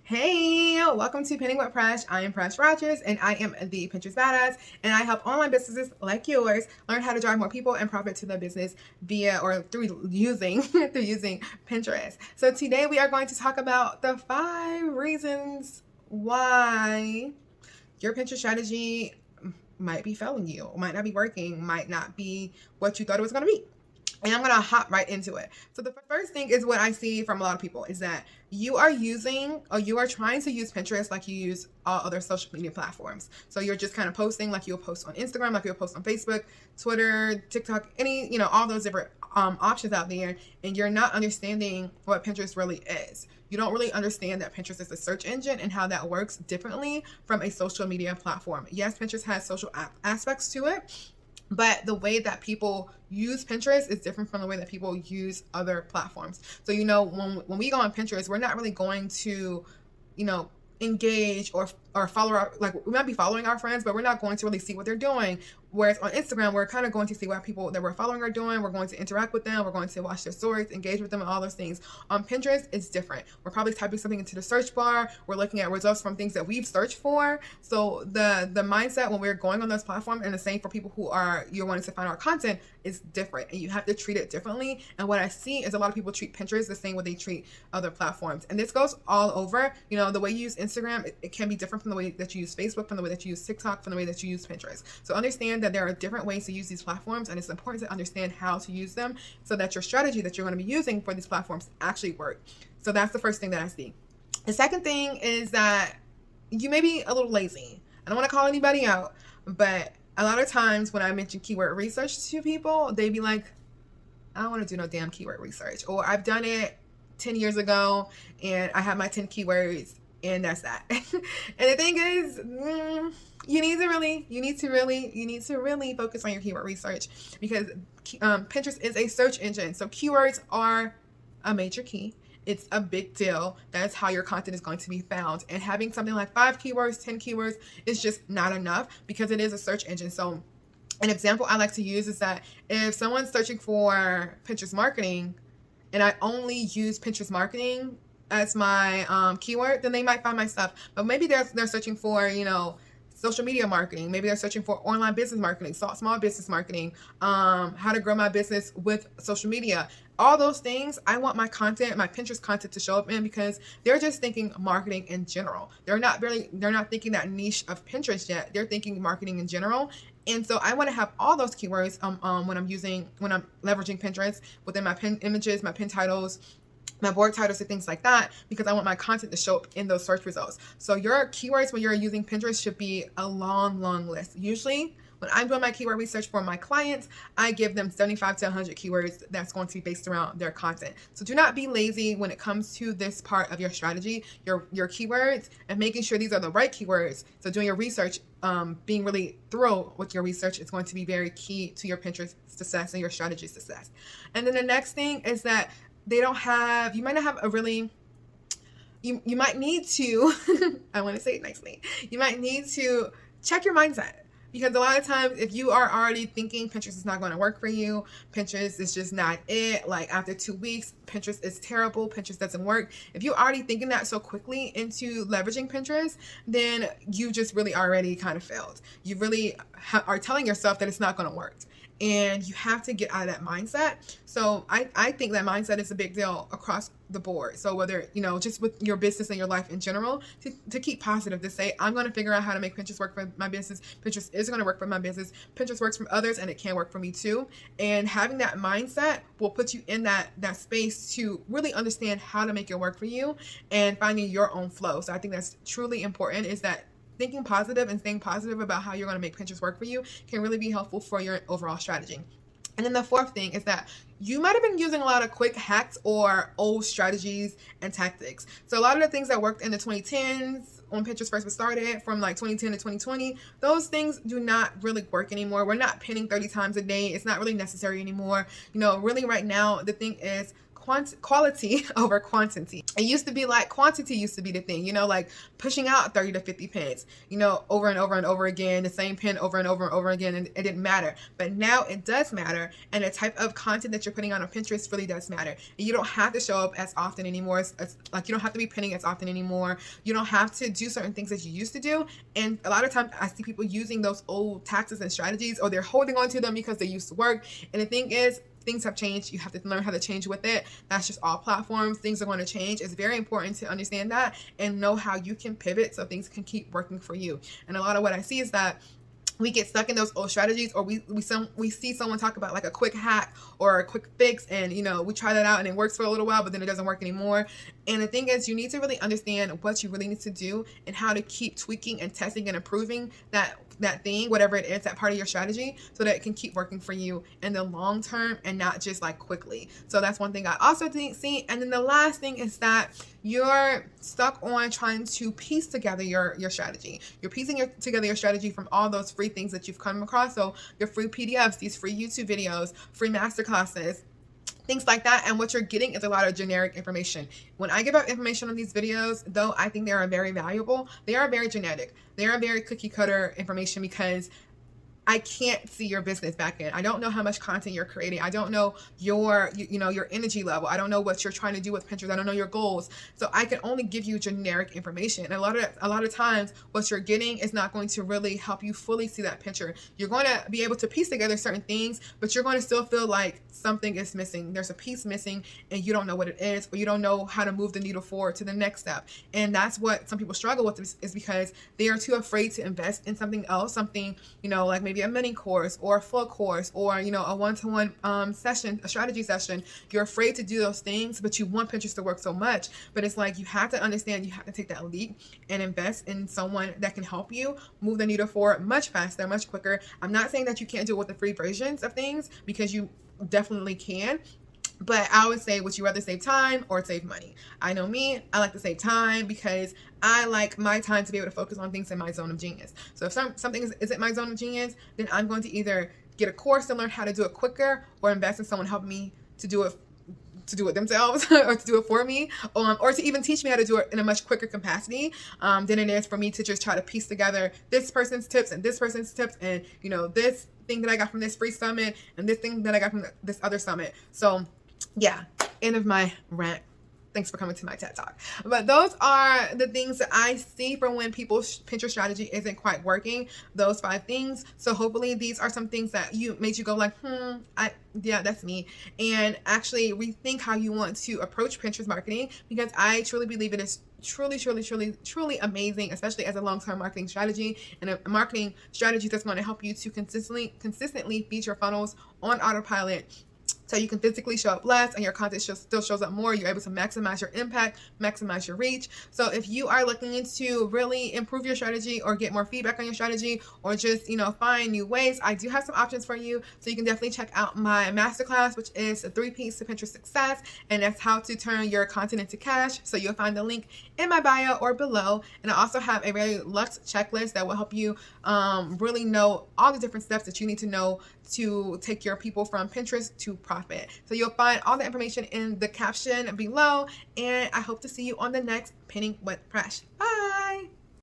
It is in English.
Hey, welcome to Pinning with Presh. I am Presh Rogers, and I am the Pinterest Badass, and I help online businesses like yours learn how to drive more people and profit to their business via or through using Pinterest. So today we are going to talk about the 5 reasons why your Pinterest strategy might be failing you, might not be working, might not be what you thought it was going to be. And I'm gonna hop right into it. So the first thing is what I see from a lot of people is that you are using or you are trying to use Pinterest like you use all other social media platforms. So you're just kind of posting like you'll post on Instagram, like you'll post on Facebook, Twitter, TikTok, all those different options out there, and you're not understanding what Pinterest really is. You don't really understand that Pinterest is a search engine and how that works differently from a social media platform. Yes, Pinterest has social aspects to it, but the way that people use Pinterest is different from the way that people use other platforms. So, when we go on Pinterest, we're not really going to, engage or follow our, like, we might be following our friends, but we're not going to really see what they're doing. Whereas on Instagram, we're kind of going to see what people that we're following are doing. We're going to interact with them. We're going to watch their stories, engage with them, and all those things. On Pinterest, it's different. We're probably typing something into the search bar. We're looking at results from things that we've searched for. So the mindset when we're going on those platforms, and the same for people who are you're wanting to find our content, is different, and you have to treat it differently. And what I see is a lot of people treat Pinterest the same way they treat other platforms, and this goes all over. The way you use Instagram, it can be different from the way that you use Facebook, from the way that you use TikTok, from the way that you use Pinterest. So understand that there are different ways to use these platforms, and it's important to understand how to use them so that your strategy that you're going to be using for these platforms actually work. So that's the first thing that I see. The second thing is that you may be a little lazy. I don't want to call anybody out, but a lot of times when I mention keyword research to people, they be like, I don't want to do no damn keyword research, or I've done it 10 years ago and I have my 10 keywords and that's that. And the thing is, you need to really focus on your keyword research, because Pinterest is a search engine. So keywords are a major key. It's a big deal. That's how your content is going to be found. And having something like 5 keywords, 10 keywords is just not enough, because it is a search engine. So an example I like to use is that if someone's searching for Pinterest marketing and I only use Pinterest marketing as my keyword, then they might find my stuff. But maybe they're searching for, social media marketing. Maybe they're searching for online business marketing, small business marketing, how to grow my business with social media. All those things, I want my content, my Pinterest content, to show up in, because they're just thinking marketing in general. They're not thinking that niche of Pinterest yet. They're thinking marketing in general. And so I want to have all those keywords when I'm leveraging Pinterest within my pin images, my pin titles, my board titles, and things like that, because I want my content to show up in those search results. So your keywords when you're using Pinterest should be a long list. Usually when I'm doing my keyword research for my clients, I give them 75 to 100 keywords that's going to be based around their content. So do not be lazy when it comes to this part of your strategy, your keywords, and making sure these are the right keywords. So doing your research, being really thorough with your research, is going to be very key to your Pinterest success and your strategy success. And then the next thing is that you might not have a really, you might need to, I want to say it nicely, you might need to check your mindset. Because a lot of times, if you are already thinking Pinterest is not going to work for you, Pinterest is just not it, like after 2 weeks, Pinterest is terrible, Pinterest doesn't work. If you're already thinking that so quickly into leveraging Pinterest, then you just really already kind of failed. You really are telling yourself that it's not going to work. And you have to get out of that mindset. So I think that mindset is a big deal across the board. So whether, just with your business and your life in general, to keep positive, to say, I'm going to figure out how to make Pinterest work for my business. Pinterest is going to work for my business. Pinterest works for others, and it can work for me too. And having that mindset will put you in that space to really understand how to make it work for you and finding your own flow. So I think that's truly important, is that thinking positive and staying positive about how you're going to make Pinterest work for you can really be helpful for your overall strategy. And then the fourth thing is that you might have been using a lot of quick hacks or old strategies and tactics. So a lot of the things that worked in the 2010s when Pinterest first was started, from like 2010 to 2020, those things do not really work anymore. We're not pinning 30 times a day. It's not really necessary anymore. Really right now, the thing is, quality over quantity. It used to be like quantity used to be the thing, like pushing out 30 to 50 pins, over and over and over again, the same pin over and over and over again, and it didn't matter. But now it does matter, and the type of content that you're putting on Pinterest really does matter. And you don't have to show up as often anymore. It's like you don't have to be pinning as often anymore. You don't have to do certain things that you used to do. And a lot of times I see people using those old tactics and strategies, or they're holding on to them because they used to work. And the thing is, things have changed. You have to learn how to change with it. That's just all platforms. Things are going to change. It's very important to understand that and know how you can pivot so things can keep working for you. And a lot of what I see is that we get stuck in those old strategies, or we see someone talk about like a quick hack or a quick fix, and we try that out and it works for a little while, but then it doesn't work anymore. And the thing is, you need to really understand what you really need to do and how to keep tweaking and testing and improving that thing, whatever it is, that part of your strategy, so that it can keep working for you in the long term and not just like quickly. So that's one thing I also see. And then the last thing is that you're stuck on trying to piece together your strategy. You're piecing together your strategy from all those free things that you've come across. So your free PDFs, these free YouTube videos, free masterclasses, things like that. And what you're getting is a lot of generic information. When I give out information on these videos, though I think they are very valuable, they are very generic. They are very cookie cutter information, because I can't see your business back end. I don't know how much content you're creating. I don't know your energy level. I don't know what you're trying to do with Pinterest. I don't know your goals. So I can only give you generic information. And a lot of times what you're getting is not going to really help you fully see that picture. You're going to be able to piece together certain things, but you're going to still feel like something is missing. There's a piece missing and you don't know what it is, or you don't know how to move the needle forward to the next step. And that's what some people struggle with, is because they are too afraid to invest in something else, something, like maybe a mini course or a full course, or a one-to-one session, a strategy session. You're afraid to do those things, but you want Pinterest to work so much. But it's like, you have to understand, you have to take that leap and invest in someone that can help you move the needle forward much faster, much quicker. I'm not saying that you can't do it with the free versions of things, because you definitely can. But I would say, would you rather save time or save money? I know me, I like to save time, because I like my time to be able to focus on things in my zone of genius. So if something isn't my zone of genius, then I'm going to either get a course to learn how to do it quicker, or invest in someone helping me to do it themselves or to do it for me, or to even teach me how to do it in a much quicker capacity than it is for me to just try to piece together this person's tips and this person's tips, and this thing that I got from this free summit and this thing that I got from this other summit. So yeah, end of my rant. Thanks for coming to my TED Talk. But those are the things that I see for when people's Pinterest strategy isn't quite working, those 5 things. So hopefully these are some things that made you go like, yeah, that's me. And actually rethink how you want to approach Pinterest marketing, because I truly believe it is truly amazing, especially as a long-term marketing strategy, and a marketing strategy that's going to help you to consistently feed your funnels on autopilot, so you can physically show up less and your content still shows up more. You're able to maximize your impact, maximize your reach. So if you are looking to really improve your strategy, or get more feedback on your strategy, or just, find new ways, I do have some options for you. So you can definitely check out my masterclass, which is a 3-piece to Pinterest success. And that's how to turn your content into cash. So you'll find the link in my bio or below. And I also have a very luxe checklist that will help you really know all the different steps that you need to know to take your people from Pinterest to profit. So you'll find all the information in the caption below, and I hope to see you on the next Pinning with Presh. Bye!